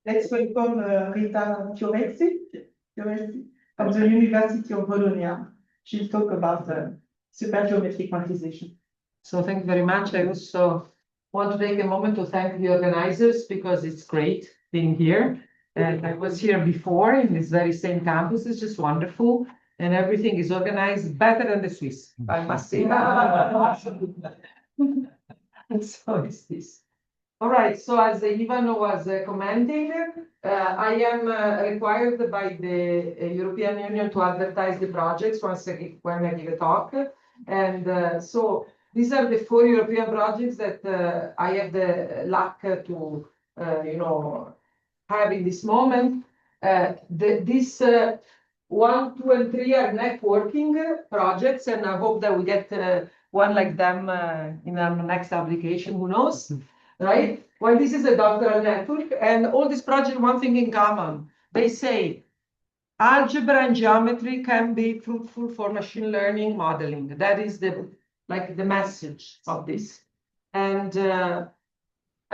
Let's welcome Rita Fioresi from the University of Bologna. She'll talk about supergeometric quantization. So thank you very much. I also want to take a moment to thank the organizers because it's great being here. And I was here before in this very same campus. It's just wonderful. And everything is organized better than the Swiss, I must say. So it's this. All right, so as Ivan was commenting, I am required by the European Union to advertise the projects when I give a talk. And so these are the 4 European projects that I have the luck to, have in this moment. These 1, 2, and 3 are networking projects, and I hope that we get one like them in our next application, who knows, right? Well, this is a doctoral network, and all these projects, one thing in common, they say algebra and geometry can be fruitful for machine learning modeling. That is the message of this. And I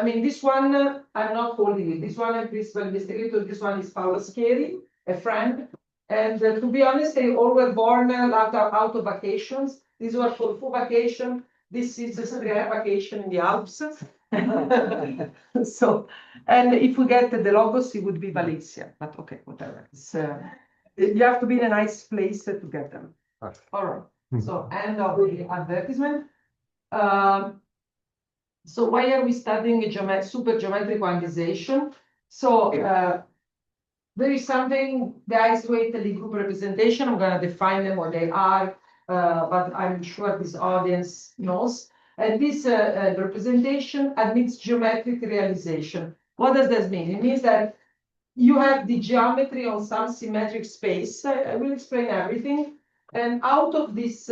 mean, this one, I'm not holding it. This one, a principal investigator, this one is Paolo Scheri, a friend. And to be honest, they all were born out of vacations. These were for full vacation. This is a vacation in the Alps. So, and if we get the logos, it would be Valencia, but okay, whatever. It's, you have to be in a nice place to get them. Okay. All right. So, end of the advertisement. So why are we studying supergeometric quantization? So there is something, the isolated Lie group representation. I'm going to define them, what they are, but I'm sure this audience knows. And this representation admits geometric realization. What does this mean? It means that you have the geometry on some symmetric space. I will explain everything. And out of this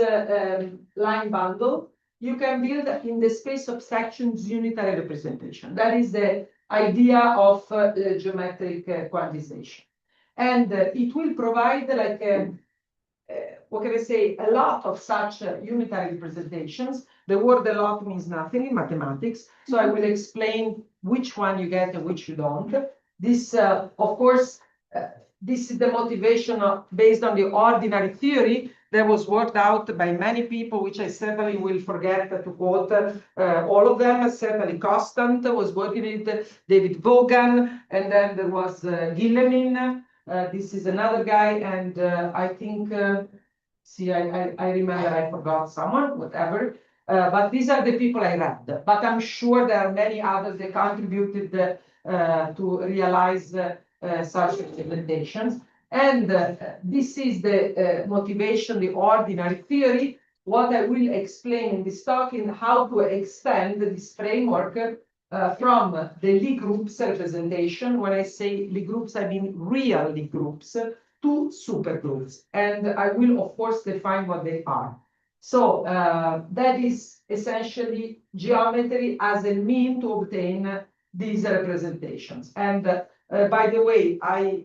line bundle, you can build in the space of sections unitary representation. That is the idea of geometric quantization. And it will provide like what can I say, a lot of such unitary representations. The word a lot means nothing in mathematics. So I will explain which one you get and which you don't. This, of course, this is the motivation based on the ordinary theory that was worked out by many people, which I certainly will forget to quote all of them. Certainly Constant was working with David Vaughan, and then there was Guillemin. This is another guy, and I think, see, I remember I forgot someone, whatever. But these are the people I read. But I'm sure there are many others that contributed to realize such representations. And this is the motivation, the ordinary theory. What I will explain in this talk in how to extend this framework from the Lie groups representation. When I say Lie groups, I mean real Lie groups, to supergroups. And I will, of course, define what they are. So that is essentially geometry as a mean to obtain these representations. And by the way, I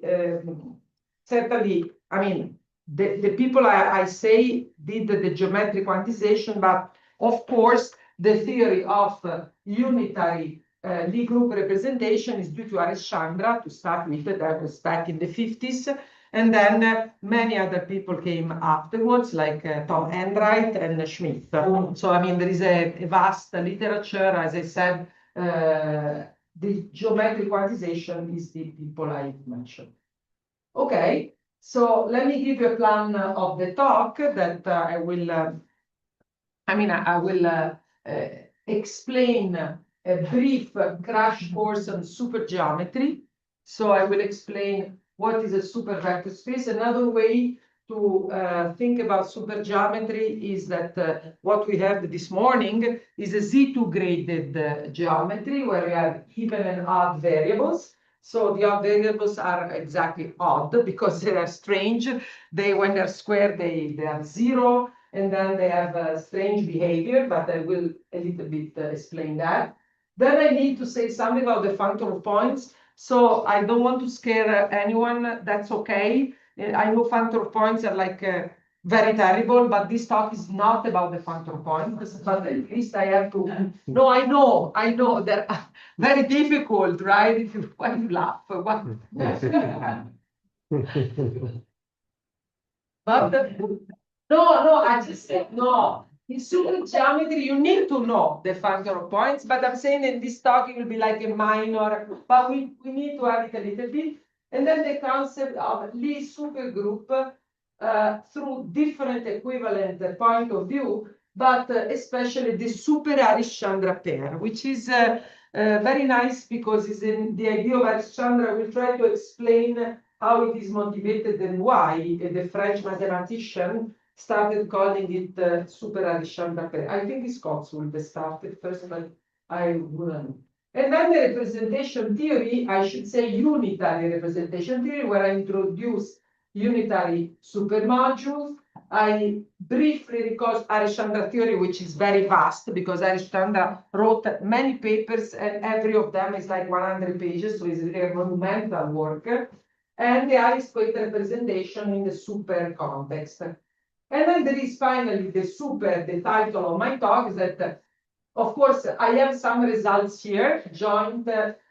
certainly, I mean, the people I say did the geometric quantization, but of course, the theory of unitary Lie group representation is due to Alexandra to start with. That was back in the 50s. And then many other people came afterwards, like Tom Enright and Schmidt. So, I mean, there is a vast literature. As I said, the geometric quantization is the people I mentioned. Okay, so let me give you a plan of the talk that I will, I will explain a brief crash course on supergeometry. So I will explain what is a super vector space. Another way to think about supergeometry is that what we have this morning is a Z2 graded geometry where we have even and odd variables. So the odd variables are exactly odd because they are strange. When they're squared, they are 0, and then they have strange behavior, but I will a little bit explain that. Then I need to say something about the functor of points. So I don't want to scare anyone. That's okay. I know functor of points are like very terrible, but this talk is not about the functor points, but at least I have to. No, I know they're very difficult, right? If you when you laugh, but no, I just said no. In super geometry, you need to know the functor of points, but I'm saying in this talk it will be like a minor, but we need to have it a little bit. And then the concept of Lie supergroup through different equivalent point of view, but especially the super Harish-Chandra pair, which is very nice because it's in the idea of Harish-Chandra. We'll try to explain how it is motivated and why the French mathematician started calling it super Harish-Chandra pair. I think Scots will be started first, but I wouldn't. And then the representation theory, I should say unitary representation theory, where I introduce unitary supermodules. I briefly recall Harish-Chandra theory, which is very vast because Harish-Chandra wrote many papers and every of them is like 100 pages, so it's really a monumental work. And the Harish-Weight representation in the super context. And then there is finally the super, the title of my talk is that, of course, I have some results here, joint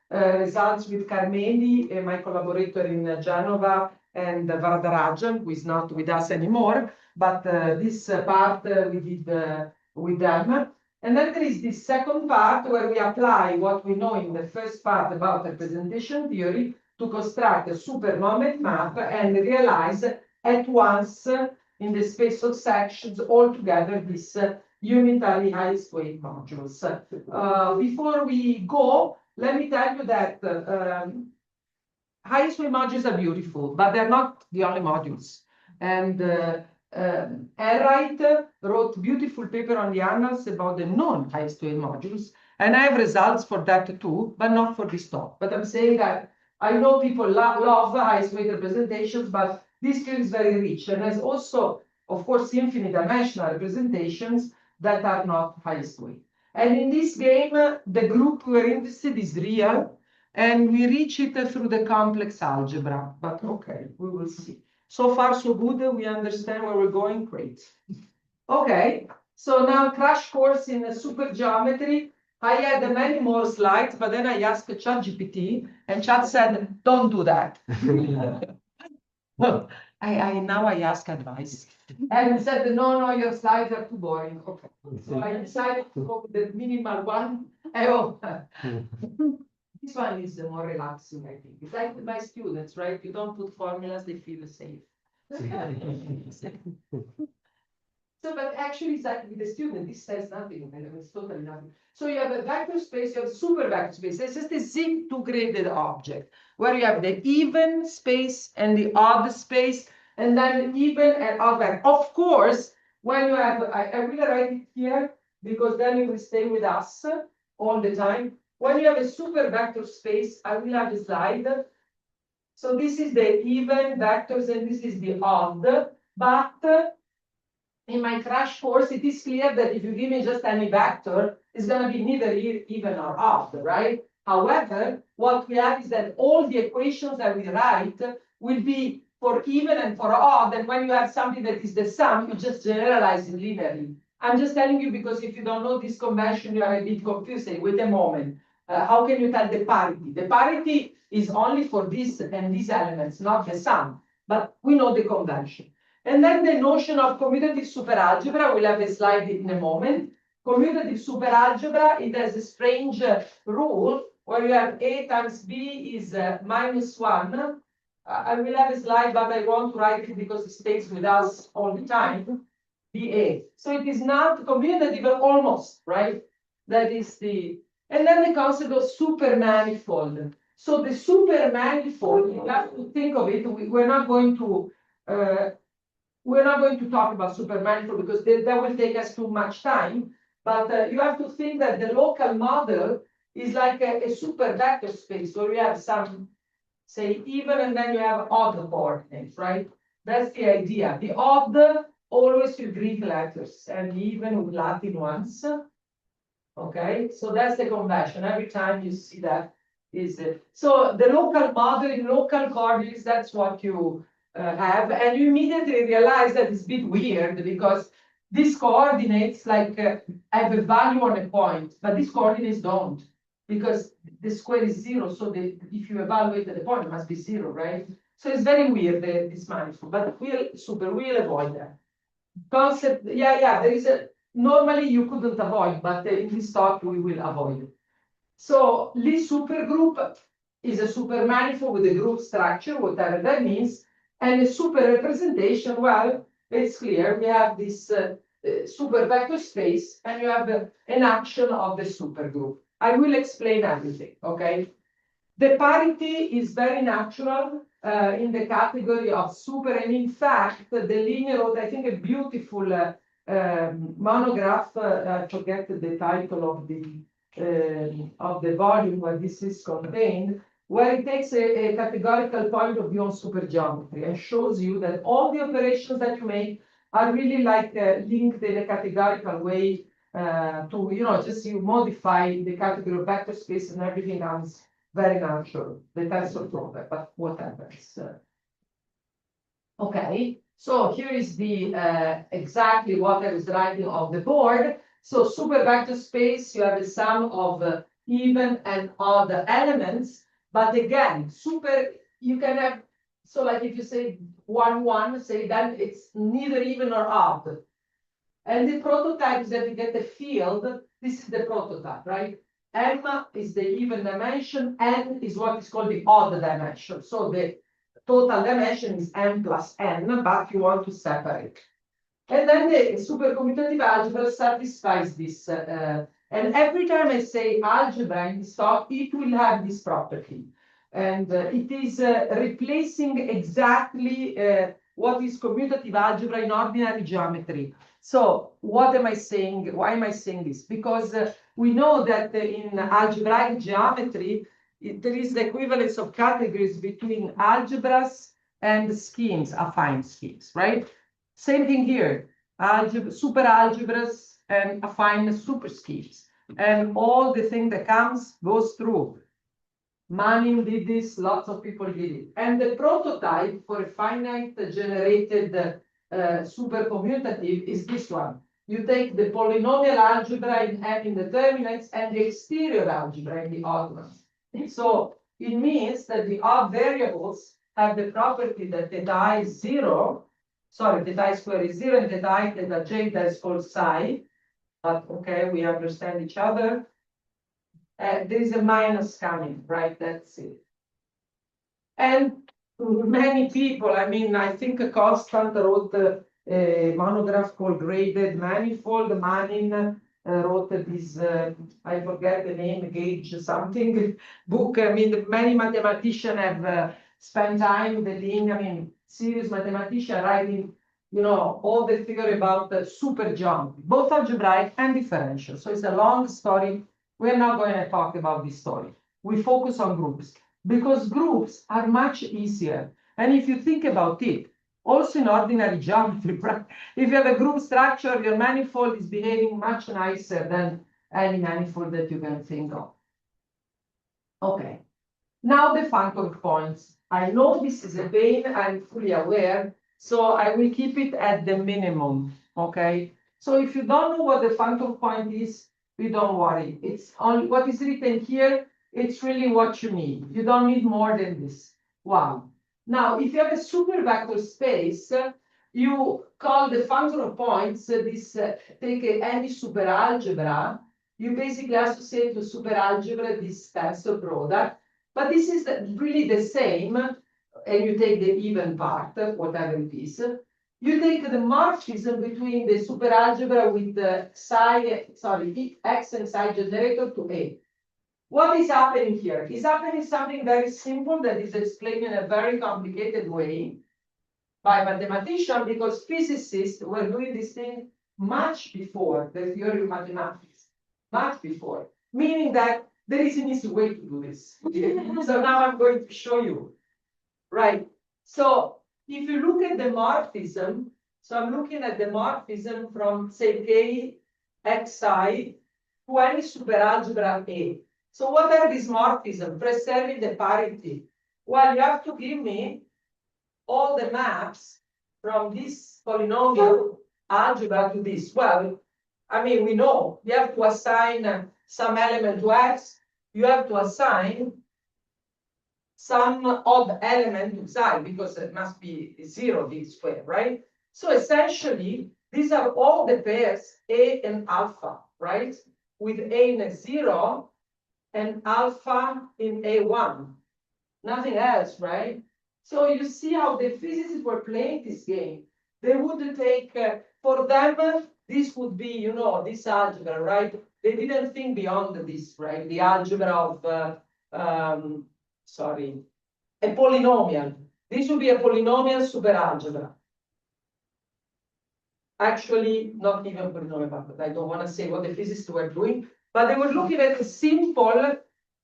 results with Carmeli, my collaborator in Genova, and Varadarajan, who is not with us anymore, but this part we did with them. And then there is this second part where we apply what we know in the first part about representation theory to construct a super moment map and realize at once in the space of sections altogether this unitary highest weight modules. Before we go, let me tell you that highest weight modules are beautiful, but they're not the only modules. And Enright wrote beautiful paper on the annals about the non-highest weight modules, and I have results for that too, but not for this talk. But I'm saying that I know people love highest weight representations, but this field is very rich and has also, of course, infinite dimensional representations that are not highest weight. And in this game, the group we're interested is real, and we reach it through the complex algebra. But okay, we will see. So far, so good. We understand where we're going. Great. Okay, so now crash course in super geometry. I had many more slides, but then I asked ChatGPT, and Chat said, "Don't do that." Well, now I ask advice, and said, "No, your slides are too boring." Okay, so I decided to go with the minimal one. This one is more relaxing, I think. It's like with my students, right? You don't put formulas; they feel safe. So, but actually, it's like with the student, this says nothing. It's totally nothing. So you have a vector space, you have super vector space. It's just a Z2-graded object where you have the even space and the odd space, and then even and odd vector. Of course, when you have, I will write it here because then it will stay with us all the time. When you have a super vector space, I will have a slide. So this is the even vectors and this is the odd, but in my crash course, it is clear that if you give me just any vector, it's going to be neither even or odd, right? However, what we have is that all the equations that we write will be for even and for odd. And when you have something that is the sum, you just generalize it linearly. I'm just telling you because if you don't know this convention, you are a bit confused. Say, wait a moment. How can you tell the parity? The parity is only for this and these elements, not the sum. But we know the convention. And then the notion of commutative superalgebra, we'll have a slide in a moment. Commutative superalgebra, it has a strange rule where you have A times B is -1. I will have a slide, but I won't write it because it stays with us all the time. BA. So it is not commutative, but almost, right? That is the, and then the concept of supermanifold. So the supermanifold, you have to think of it. We're not going to talk about supermanifold because that will take us too much time. But you have to think that the local model is like a super vector space where you have some, say, even, and then you have odd coordinates, right? That's the idea. The odd always with Greek letters and even with Latin ones. Okay, so that's the convention. Every time you see that is it. So the local model in local coordinates, that's what you have, and you immediately realize that it's a bit weird because these coordinates like have a value on a point, but these coordinates don't, because the square is 0. So if you evaluate the point, it must be 0, right? So it's very weird, this manifold, but we'll avoid that. Concept, there is normally you couldn't avoid, but in this talk we will avoid it. So Lie supergroup is a super manifold with a group structure, whatever that means, and a super representation, well, it's clear, we have this super vector space, and you have an action of the supergroup. I will explain everything, okay? The parity is very natural in the category of super, and in fact, the linear wrote, I think, a beautiful monograph, I forget the title of the volume where this is contained, where it takes a categorical point of view on supergeometry and shows you that all the operations that you make are really like linked in a categorical way to, just you modify the category of vector space and everything comes very natural, the tensor product, but whatever. Okay, so here is the exactly what I was writing on the board. So super vector space, you have a sum of even and odd elements, but again, super, you can have, so like if you say 1, 1, say then it's neither even or odd. And the prototype is that you get the field, this is the prototype, right? M is the even dimension, N is what is called the odd dimension. So the total dimension is M plus N, but you want to separate. And then the supercommutative algebra satisfies this. And every time I say algebra in this talk, it will have this property. And it is replacing exactly what is commutative algebra in ordinary geometry. So what am I saying? Why am I saying this? Because we know that in algebraic geometry, there is the equivalence of categories between algebras and schemes, affine schemes, right? Same thing here, super algebras and affine super schemes. And all the thing that comes goes through. Manning did this, lots of people did it. And the prototype for a finite generated supercommutative is this one. You take the polynomial algebra in indeterminates and the exterior algebra in the odd ones. So it means that the odd variables have the property that theta I is 0, sorry, theta I square is 0, and theta I, theta j, that is called psi. But okay, we understand each other. There is a minus coming, right? That's it. And many people, I mean, I think Constant wrote a monograph called Graded Manifold. Manning wrote this, I forget the name, Gauge something book. I mean, many mathematicians have spent time with the link. I mean, serious mathematician writing, all the figure about supergeometry, both algebraic and differential. So it's a long story. We're not going to talk about this story. We focus on groups because groups are much easier. And if you think about it, also in ordinary geometry, right? If you have a group structure, your manifold is behaving much nicer than any manifold that you can think of. Okay, now the functor points. I know this is a pain, I'm fully aware, so I will keep it at the minimum, okay? So if you don't know what the functor point is, you don't worry. It's only what is written here. It's really what you need. You don't need more than this. Wow. Now, if you have a super vector space, you call the functor of points take any super algebra. You basically associate to super algebra this tensor product. But this is really the same. And you take the even part, whatever it is. You take the morphism between the superalgebra with the x and psi generator to A. What is happening here? Is happening something very simple that is explained in a very complicated way by mathematicians, because physicists were doing this thing much before the theory of mathematics, much before, meaning that there is an easy way to do this. So now I'm going to show you, right? So if you look at the morphism, so I'm looking at the morphism from, say, K, xi to any superalgebra A. So what are these morphisms? Preserving the parity. Well, you have to give me all the maps from this polynomial algebra to this? Well, I mean, we know you have to assign some element to x, you have to assign some odd element to psi, because it must be 0 d squared, right? So essentially, these are all the pairs A and alpha, right? With A in a 0 and alpha in A1. Nothing else, right? So you see how the physicists were playing this game. They would take, for them, this would be, you know, this algebra, right? They didn't think beyond this, right? The algebra of, sorry, a polynomial. This would be a polynomial superalgebra. Actually, not even polynomial, but I don't want to say what the physicists were doing, but they were looking at a simple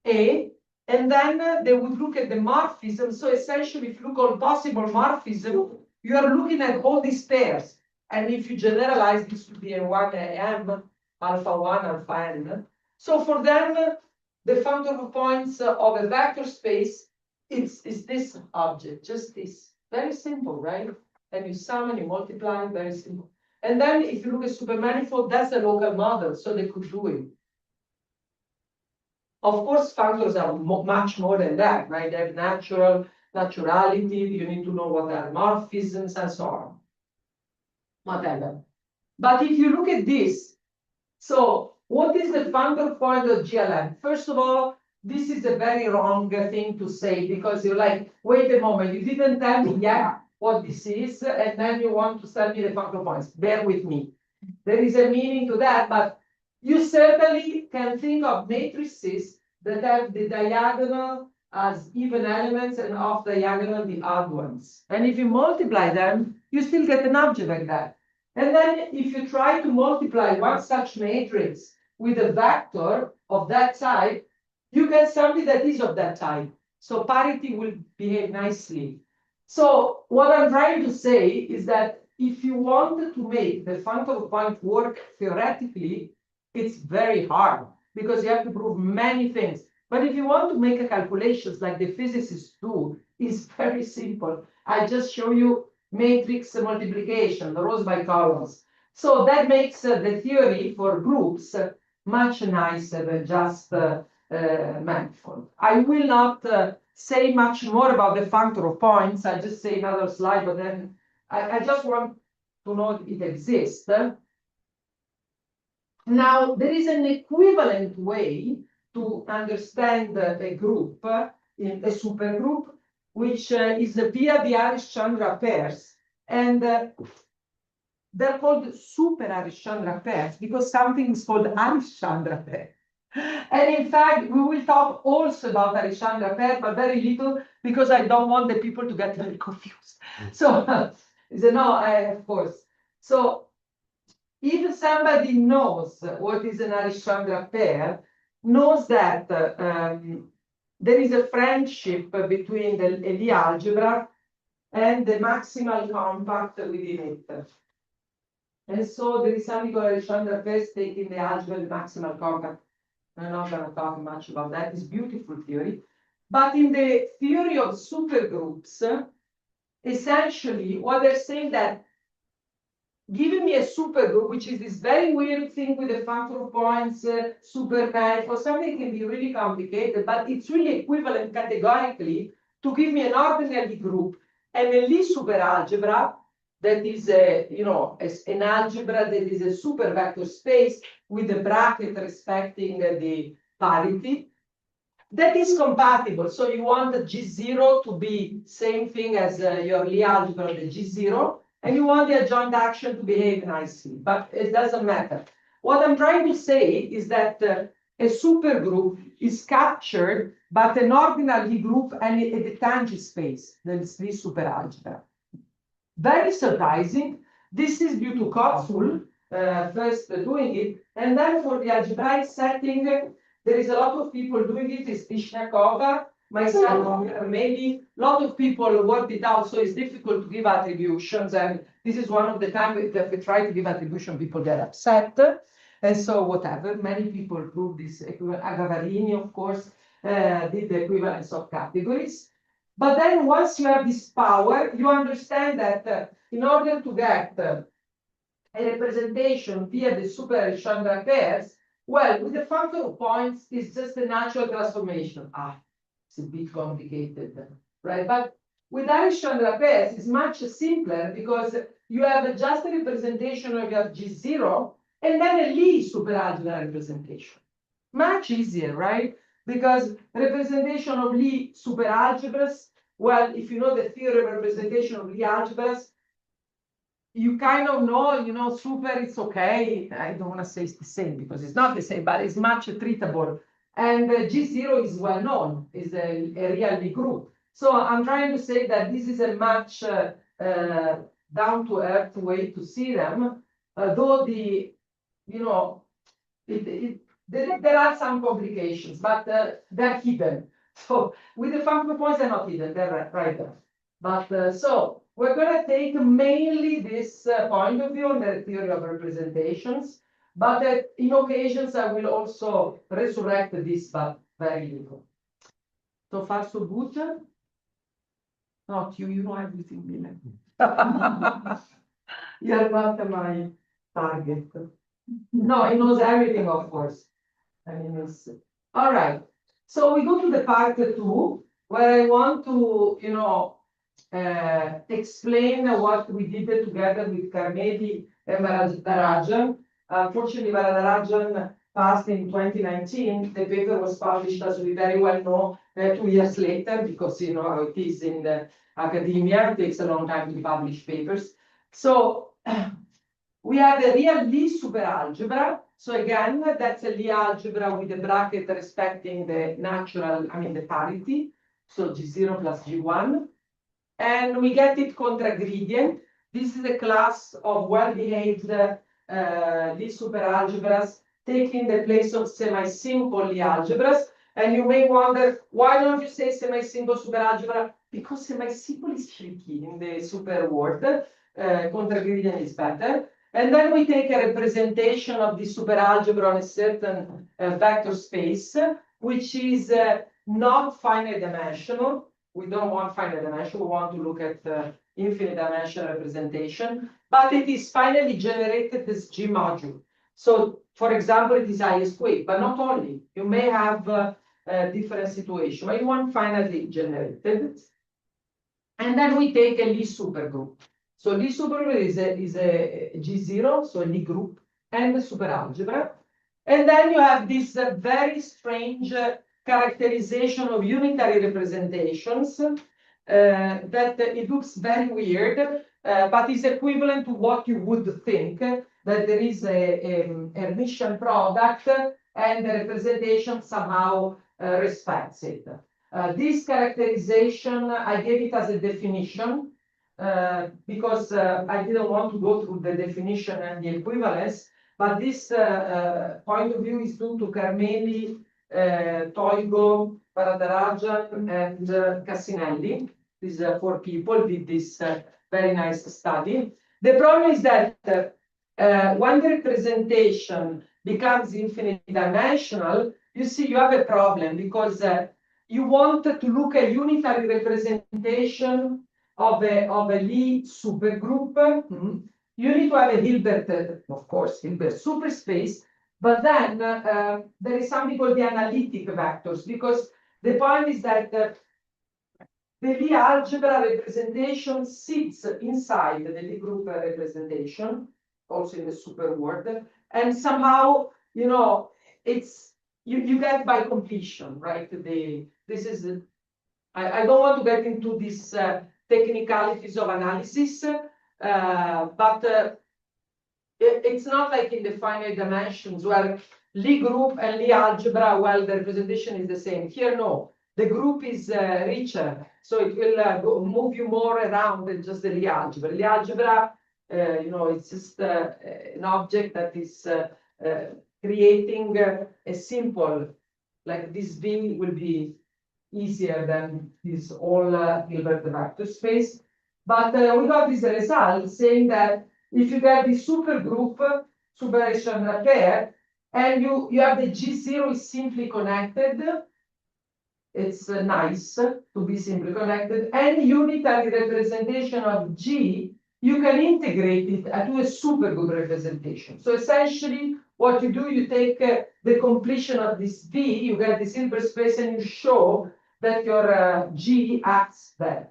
A, and then they would look at the morphism. So essentially, if you look at possible morphism, you are looking at all these pairs. And if you generalize, this would be a 1M, alpha 1, alpha n. So for them, the function of points of a vector space is this object, just this. Very simple, right? And you sum and you multiply, very simple. And then if you look at supermanifold, that's a local model, so they could do it. Of course, functors are much more than that, right? They have naturality, you need to know what are morphisms and so on. Whatever. But if you look at this, so what is the functor point of GLM? First of all, this is a very wrong thing to say, because you're like, wait a moment, you didn't tell me yet what this is, and then you want to tell me the functor points. Bear with me. There is a meaning to that, but you certainly can think of matrices that have the diagonal as even elements and off diagonal the odd ones. And if you multiply them, you still get an object like that. And then if you try to multiply one such matrix with a vector of that type, you get something that is of that type. So parity will behave nicely. So what I'm trying to say is that if you wanted to make the functor point work theoretically, it's very hard, because you have to prove many things. But if you want to make a calculations like the physicists do, it's very simple. I just show you matrix multiplication, the rows by columns. So that makes the theory for groups much nicer than just manifold. I will not say much more about the functor of points. I'll just say another slide, but then I just want to know it exists. Now, there is an equivalent way to understand a group, in a supergroup, which is via the Harish-Chandra pairs. And they're called super Harish-Chandra pairs because something is called Harish-Chandra pair. And in fact, we will talk also about Harish-Chandra pair, but very little, because I don't want the people to get very confused. So, no, of course. So, if somebody knows what is an Harish-Chandra pair, knows that there is a friendship between the Lie algebra and the maximal compact within it. And so there is something called Harish-Chandra pairs taking the algebra and maximal compact. I'm not going to talk much about that. It's beautiful theory. But in the theory of supergroups, essentially what they're saying that giving me a supergroup, which is this very weird thing with the functor of points, supermanifold, something can be really complicated, but it's really equivalent categorically to give me an ordinary group and a Lie superalgebra that is an algebra that is a super vector space with a bracket respecting the parity that is compatible. So you want the G0 to be same thing as your Lie algebra, the G0, and you want the adjoint action to behave nicely, but it doesn't matter. What I'm trying to say is that a supergroup is captured by an ordinal Lie group and a tangent space, the Lie superalgebra. Very surprising. This is due to Kotzul first doing it, and then for the algebraic setting, there is a lot of people doing it. It's Tishnakova, myself, maybe a lot of people worked it out, so it's difficult to give attributions, and this is one of the times that we try to give attribution, people get upset, and so whatever. Many people prove this. Agavarini, of course, did the equivalence of categories. But then once you have this power, you understand that in order to get a representation via the super Chandra pairs, well, with the factor of points, it's just a natural transformation. It's a bit complicated, right? But with Chandra pairs, it's much simpler because you have just a representation of your G0 and then a Lie superalgebra representation. Much easier, right? Because representation of Lie superalgebras, well, if you know the theory of representation of Lie algebras, you kind of know, super, it's okay. I don't want to say it's the same because it's not the same, but it's much treatable. And G0 is well known, is a real Lie group. So I'm trying to say that this is a much down-to-earth way to see them, though there are some complications, but they're hidden. So with the function points, they're not hidden, they're right there. But so we're going to take mainly this point of view on the theory of representations, but in occasions I will also resurrect this, but very little. So far, so good. Not you, you know everything, Milan. You're not my target. No, he knows everything, of course. I mean, it's all right. So we go to the part 2, where I want to, explain what we did together with Carnegie and Varadarajan. Unfortunately, Varadarajan passed in 2019. The paper was published, as we very well know, 2 years later, because you know how it is in the academia. It takes a long time to publish papers. So we have a real Lie superalgebra. So again, that's a Lie algebra with a bracket respecting the natural, the parity. So G0 plus G1. And we get it contragradient. This is a class of well-behaved Lie superalgebras taking the place of semi-simple Lie algebras. And you may wonder, why don't you say semi-simple superalgebra? Because semi-simple is tricky in the super world. Contragradient is better. And then we take a representation of the superalgebra on a certain vector space, which is not finite dimensional. We don't want finite dimension. We want to look at infinite dimensional representation, but it is finally generated as G module. So, for example, it is I-squared, but not only. You may have a different situation, but you want finitely generated. And then we take a Lie supergroup. So Lie supergroup is a G0, so a Lie group, and a superalgebra. And then you have this very strange characterization of unitary representations that it looks very weird, but is equivalent to what you would think, that there is a Hermitian product and the representation somehow respects it. This characterization, I gave it as a definition because I didn't want to go through the definition and the equivalence, but this point of view is due to Carnegie, Toigo, Varadarajan, and Cassinelli. These 4 people did this very nice study. The problem is that when the representation becomes infinite dimensional, you see you have a problem because you want to look at unitary representation of a Lie supergroup. You need to have a Hilbert, of course, Hilbert superspace, but then there is something called the analytic vectors, because the point is that the Lie algebra representation sits inside the Lie group representation, also in the super world, and somehow, it's you get by completion, right? I don't want to get into these technicalities of analysis, but it's not like in the finite dimensions where Lie group and Lie algebra, well, the representation is the same. Here, no. The group is richer, so it will move you more around than just the Lie algebra. Lie algebra, it's just an object that is creating a simple, like this V will be easier than this all Hilbert vector space. But we got this result saying that if you get the supergroup, super pair, and you have the G0 is simply connected, it's nice to be simply connected, and unitary representation of G, you can integrate it to a supergroup representation. So essentially, what you do, you take the completion of this V, you get this Hilbert space, and you show that your G acts there.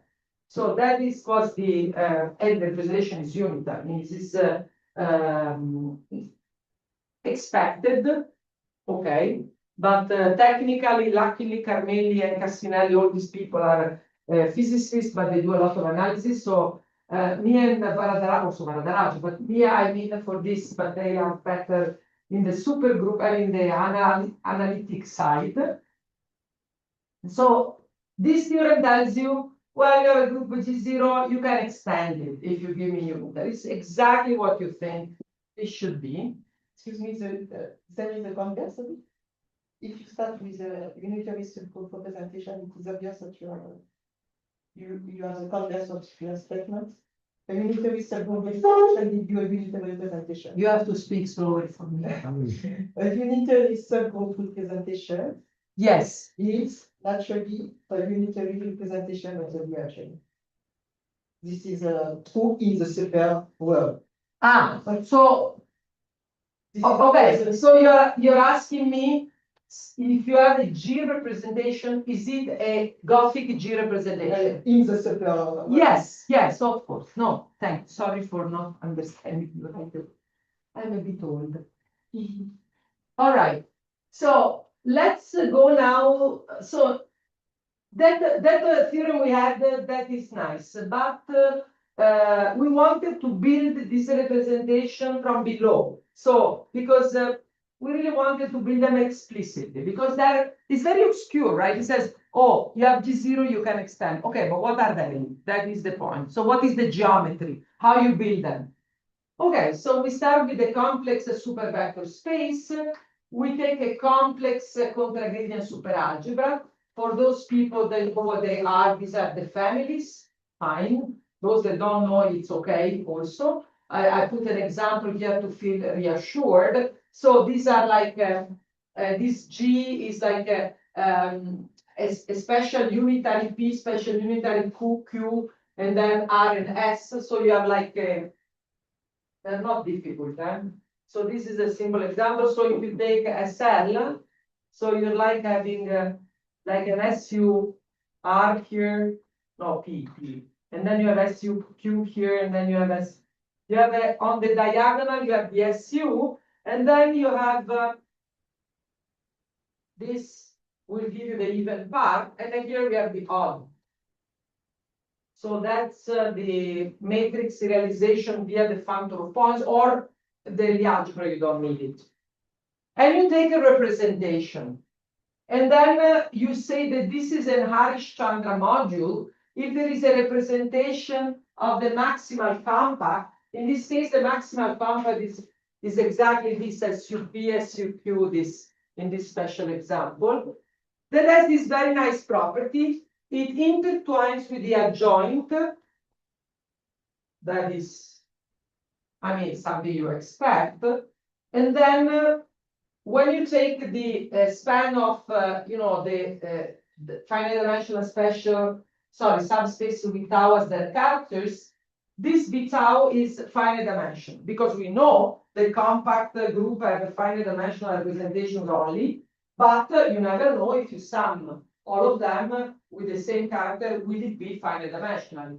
So that is what the L representation is unitary. Means it's expected, okay, but technically, luckily, Carmelli and Cassinelli, all these people are physicists, but they do a lot of analysis. So me and Varadarajan, also Varadarajan, but me, I mean for this, but they are better in the supergroup and in the analytic side. So this theorem tells you, well, you have a group which is zero, you can extend it if you give me unitary. It's exactly what you think it should be. Excuse me, there is a converse of it. If you start with a unitary subgroup representation, it is obvious that you are the converse of your statement. A unitary subgroup representation gives you a unitary representation. You have to speak slowly for me. A unitary subgroup representation, Yes, is naturally a unitary representation of the reaction. This is true in the super world. so okay, so you're asking me if you have a G representation, is it a Gothic G representation? In the super world. Yes, of course. No, thanks. Sorry for not understanding you. I'm a bit old. All right. So let's go now. So that theorem we had, that is nice, but we wanted to build this representation from below. So because we really wanted to build them explicitly, because it's very obscure, right? It says, oh, you have G0, you can extend. Okay, but what are they? That is the point. So what is the geometry? How you build them? Okay, so we start with the complex supervector space. We take a complex contragradient superalgebra. For those people that know what they are, these are the families. Fine. Those that don't know, it's okay also. I put an example here to feel reassured. So these are like, this G is like a special unitary P, special unitary Q, and then R and S. So you have like, they're not difficult. So this is a simple example. So if you take SL, so you're like having like an SU R here, no P, and then you have SU Q here, and then you have on the diagonal you have the SU, and then you have this will give you the even part, and then here we have the odd. So that's the matrix serialization via the functor of points, or the algebra, you don't need it. And you take a representation. And then you say that this is an Harish-Chandra module if there is a representation of the maximal compact. In this case, the maximal compact is exactly this SUP, SUQ, this in this special example. That has this very nice property. It intertwines with the adjoint. That is, I mean, something you expect. And then when you take the span of, the finite dimensional subspace with tau as their characters, this b tau is finite dimension, because we know the compact group have a finite dimensional representation only, but you never know if you sum all of them with the same character, will it be finite dimensional?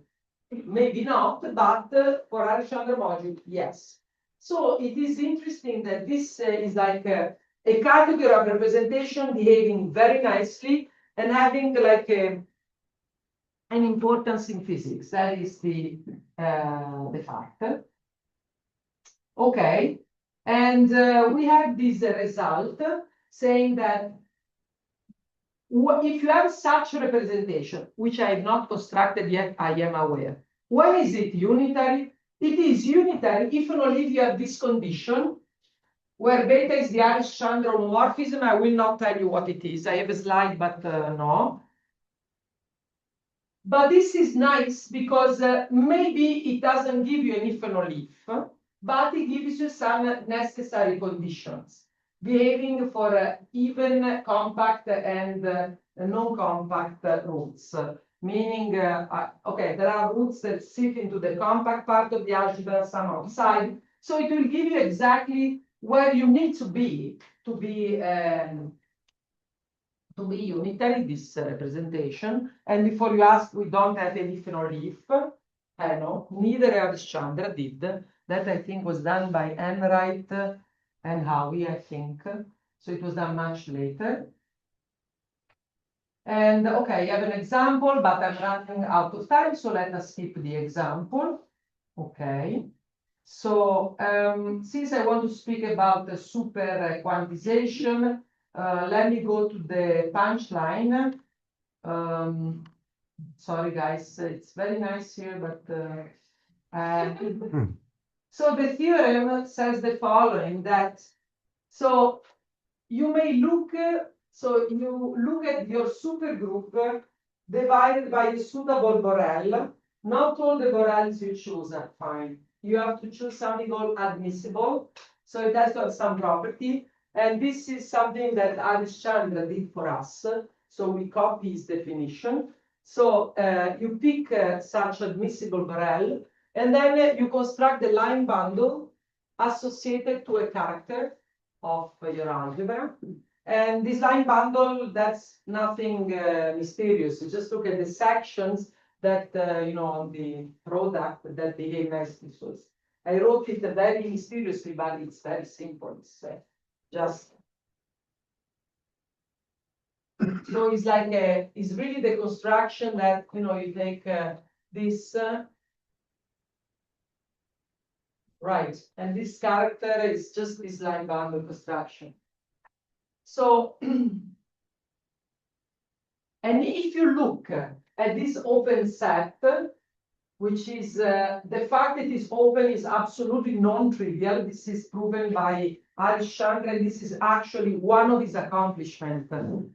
Maybe not, but for Harish-Chandra module, yes. So it is interesting that this is like a category of representation behaving very nicely and having like an importance in physics. That is the fact. Okay, and we have this result saying that if you have such a representation, which I have not constructed yet, I am aware. When is it unitary? It is unitary if and only if you have this condition, where beta is the Harish-Chandra homomorphism. I will not tell you what it is. I have a slide, but no. But this is nice because maybe it doesn't give you an if and only if, but it gives you some necessary conditions behaving for even compact and non-compact roots. Meaning, okay, there are roots that sit into the compact part of the algebra, some outside. So it will give you exactly where you need to be unitary, this representation. And before you ask, we don't have a leaf nor leaf. No, neither Chandra did. That I think was done by Enright and Howie, I think. So it was done much later. And okay, I have an example, but I'm running out of time, so let us skip the example. Okay. So since I want to speak about the super quantization, let me go to the punchline. Sorry, guys, it's very nice here, but so the theorem says the following, that so you may look, so you look at your supergroup divided by a suitable Borel. Not all the Borels you choose are fine. You have to choose something called admissible. So it has to have some property. And this is something that Chandra did for us. So we copy his definition. So you pick such admissible Borel, and then you construct the line bundle associated to a character of your algebra. And this line bundle, that's nothing mysterious. You just look at the sections that, on the product that behave nicely. So I wrote it very mysteriously, but it's very simple. It's just. So it's like it's really the construction that, you take this. Right, and this character is just this line bundle construction. So, and if you look at this open set, which is the fact that it's open is absolutely non-trivial. This is proven by Chandra, and this is actually one of his accomplishments,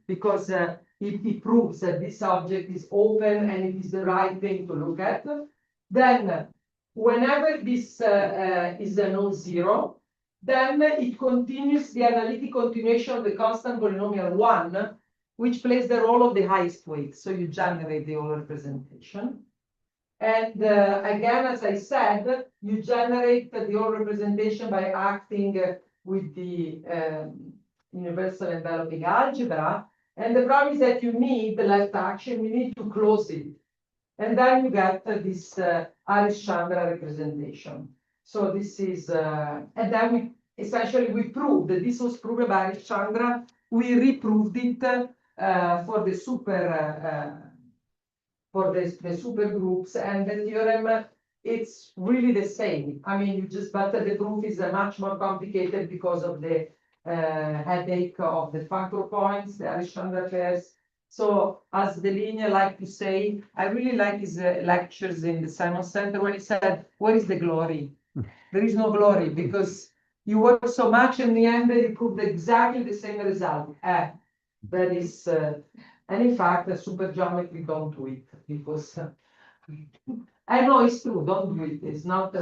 because he proves that this object is open and it is the right thing to look at. Then, whenever this is a non-zero, then it continues the analytic continuation of the constant polynomial 1, which plays the role of the highest weight. So you generate the whole representation. And again, as I said, you generate the whole representation by acting with the universal enveloping algebra. And the problem is that you need the left action, you need to close it. And then you get this Chandra representation. So this is, and then we proved that this was proven by Chandra. We reproved it for the super groups, and the theorem, it's really the same. I mean, but the proof is much more complicated because of the headache of the factor points, the Chandra pairs. So, as Deligne like to say, I really like his lectures in the Simon Center when he said, "Where is the glory?" There is no glory, because you work so much, in the end you proved exactly the same result. That is, and in fact, the supergeometry don't do it, because I know it's true, don't do it. It's not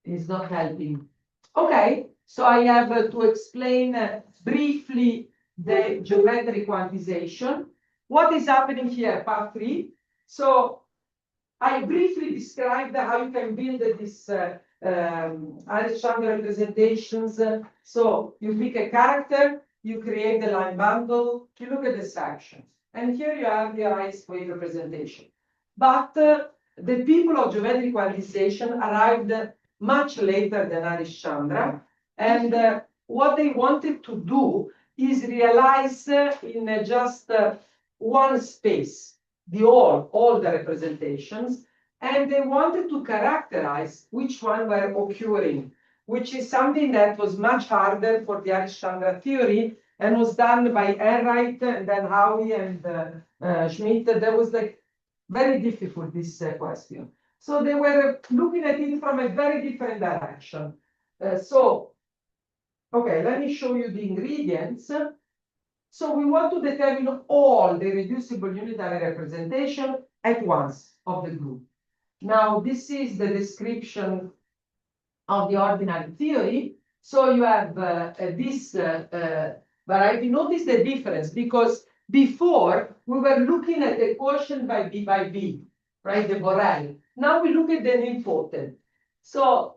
it's not helping. Okay, so I have to explain briefly the geometric quantization. What is happening here, part 3? So I briefly described how you can build this Chandra representations. So you pick a character, you create the line bundle, you look at the sections, and here you have the highest weight representation. But the people of geometric quantization arrived much later than Chandra, and what they wanted to do is realize in just one space all the representations, and they wanted to characterize which one were occurring, which is something that was much harder for the Chandra theory and was done by Enright and then Howie and Schmidt. That was like very difficult, this question. So they were looking at it from a very different direction. Okay, let me show you the ingredients. So we want to determine all the reducible unitary representation at once of the group. Now, this is the description of the ordinary theory. So you have this variety. Notice the difference, because before we were looking at the quotient by B, right? The Borel. Now we look at the nilpotent. So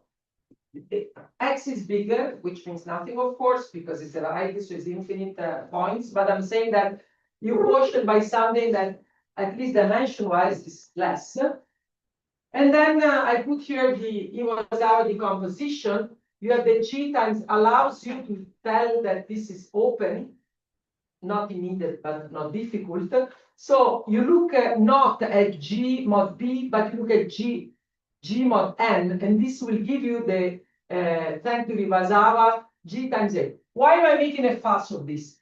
X is bigger, which means nothing, of course, because it's a variety, so it's infinite points. But I'm saying that you quotient by something that at least dimension-wise is less. And then I put here the Iwasawa decomposition. You have the G times allows you to tell that this is open, not immediate, but not difficult. So you look not at G mod B, but you look at G mod N, and this will give you the, thanks to Iwasawa, G times A. Why am I making a fuss of this?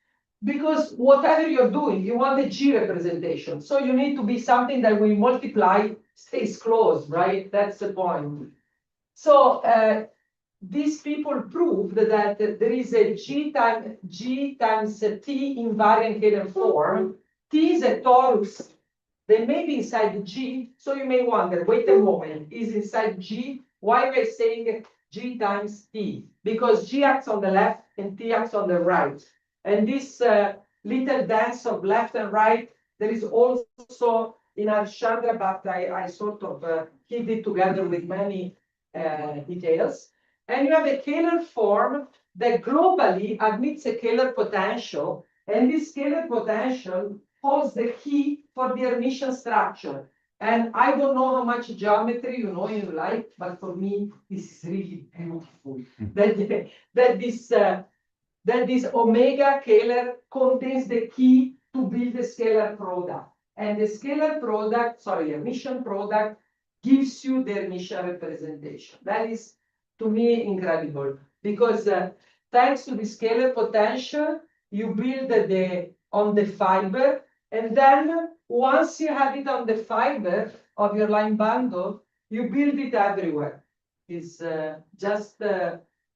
Because whatever you're doing, you want the G representation. So you need to be something that will multiply, stays close, right? That's the point. So these people proved that there is a G times T invariant Kähler form. T is a torus. They may be inside the G, so you may wonder, wait a moment, is inside G? Why are we saying G times T? Because G acts on the left and T acts on the right. And this little dance of left and right, there is also in Alexandra, but I sort of keep it together with many details. And you have a Kähler form that globally admits a Kähler potential, and this Kähler potential holds the key for the Hermitian structure. And I don't know how much geometry you know in your life, but for me, this is really beautiful. That this omega Kähler contains the key to build a scalar product. And the scalar product, sorry, Hermitian product, gives you the Hermitian representation. That is, to me, incredible, because thanks to the scalar potential, you build on the fiber, and then once you have it on the fiber of your line bundle, you build it everywhere. It's just,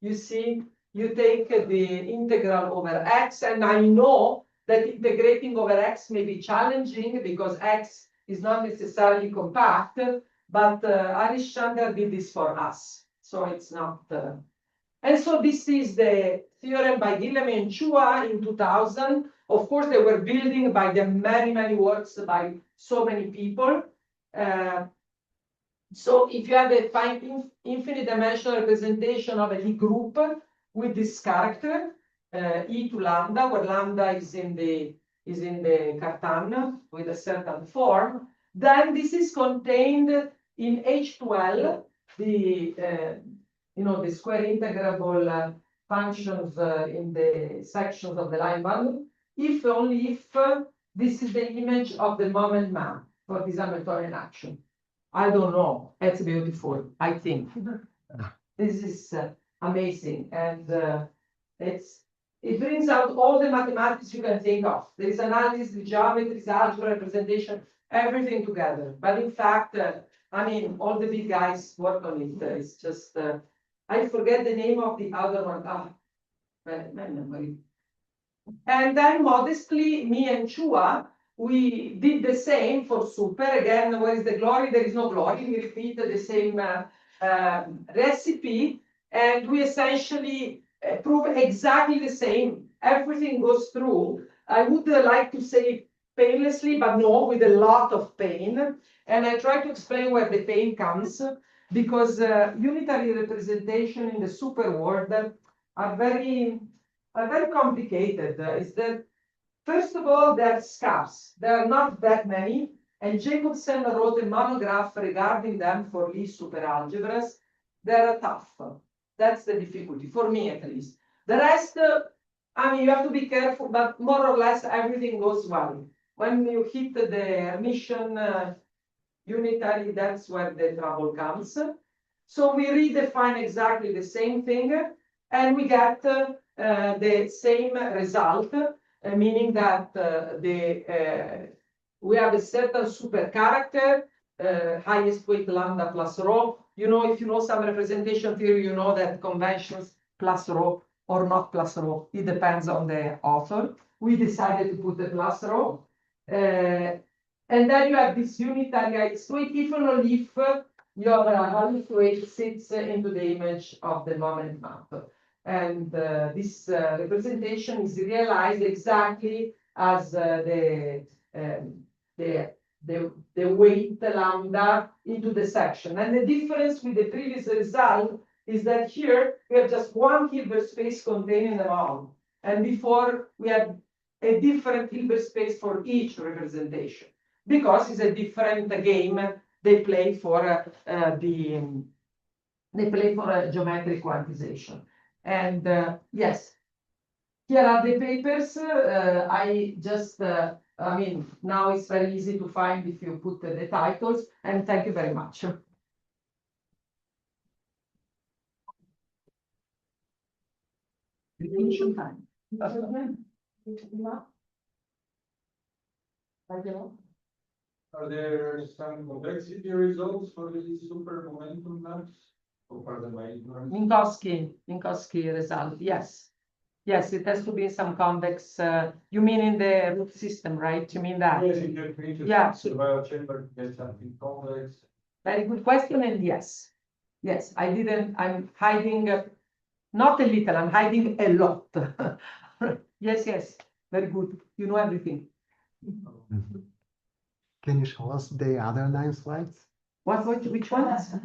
you see, you take the integral over x, and I know that integrating over x may be challenging because x is not necessarily compact, but Alexander did this for us, so it's not. And so this is the theorem by Guilhem and Chua in 2000. Of course, they were building by the many, many works by so many people. So if you have a fine infinite dimensional representation of a Lie group with this character, e to lambda, where lambda is in the Cartan with a certain form, then this is contained in H2L, the square integrable functions in the sections of the line bundle, if only if this is the image of the moment map for this Hamiltonian action. I don't know. It's beautiful, I think. This is amazing, and it brings out all the mathematics you can think of. There is analysis, the geometry, algebra, representation, everything together. But in fact, I mean, all the big guys work on it. It's just, I forget the name of the other one. My memory. And then modestly, me and Chua, we did the same for super. Again, where is the glory? There is no glory. We repeated the same recipe, and we essentially prove exactly the same. Everything goes through. I would like to say painlessly, but no, with a lot of pain. And I try to explain where the pain comes, because unitary representation in the super world are very complicated. Is that, first of all, they're scarce. There are not that many. And Jacobsen wrote a monograph regarding them for Lie superalgebras. They're tough. That's the difficulty, for me at least. The rest, I mean, you have to be careful, but more or less everything goes well. When you hit the Hermitian unitary, that's where the trouble comes. So we redefine exactly the same thing, and we get the same result, meaning that we have a certain super character, highest weight lambda plus rho. You know, if you know some representation theory, you know that conventions plus rho or not plus rho, it depends on the author. We decided to put the plus rho. And then you have this unitary highest weight, even if your highest weight sits into the image of the moment map. And this representation is realized exactly as the weight lambda into the section. And the difference with the previous result is that here we have just one Hilbert space containing the amount. And before we had a different Hilbert space for each representation, because it's a different game they play for geometric quantization. And yes, here are the papers. I just, I mean, now it's very easy to find if you put the titles, and thank you very much. Definition time. Are there some complexity results for the super momentum maps? Or pardon my ignorance? Minkowski result, yes. Yes, it has to be some convex, you mean in the root system, right? You mean that? Yes, if you're trying to Yeah. survival chamber to get something complex. Very good question, and yes. Yes, I'm hiding, not a little, I'm hiding a lot. Yes, yes, very good. You know everything. Can you show us the other 9 slides? Which ones?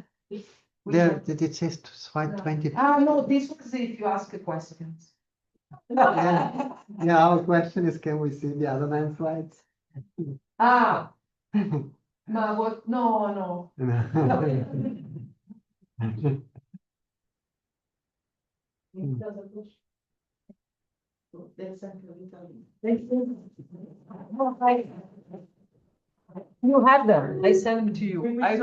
There, it says slide 20. Ah, no, this was if you ask questions. Yeah, our question is, can we see the other 9 slides? Ah, ma what? No. Thank you. You have them. I sent them to you. I don't.